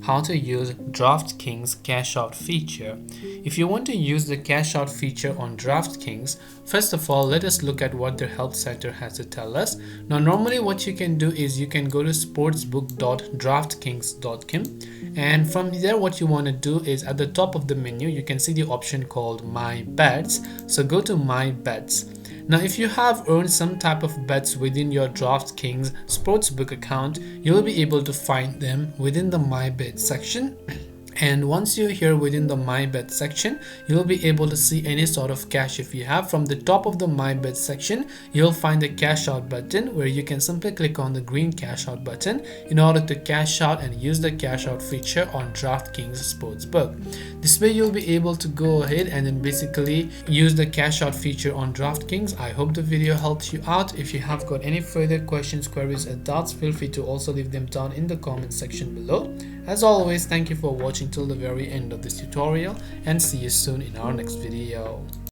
how to use DraftKings cash out feature. If you want to use the cash out feature on DraftKings, first of all, let us look at what their help center has to tell us. Now, normally what you can do is you can go to sportsbook.draftkings.com, and from there what you want to do is at the top of the menu you can see the option called My Bets. So go to My Bets. Now, if you have earned some type of bets within your DraftKings Sportsbook account, you'll be able to find them within the My Bet section. And once you're here within the My Bet section, you'll be able to see any sort of cash if you have. From the top of the My Bet section, you'll find the cash out button where you can simply click on the green cash out button in order to cash out and use the cash out feature on DraftKings Sportsbook. This way you'll be able to go ahead and then basically use the cash out feature on DraftKings. I hope the video helped you out. If you have got any further questions, queries or doubts, feel free to also leave them down in the comment section below. As always, thank you for watching till the very end of this tutorial, and see you soon in our next video.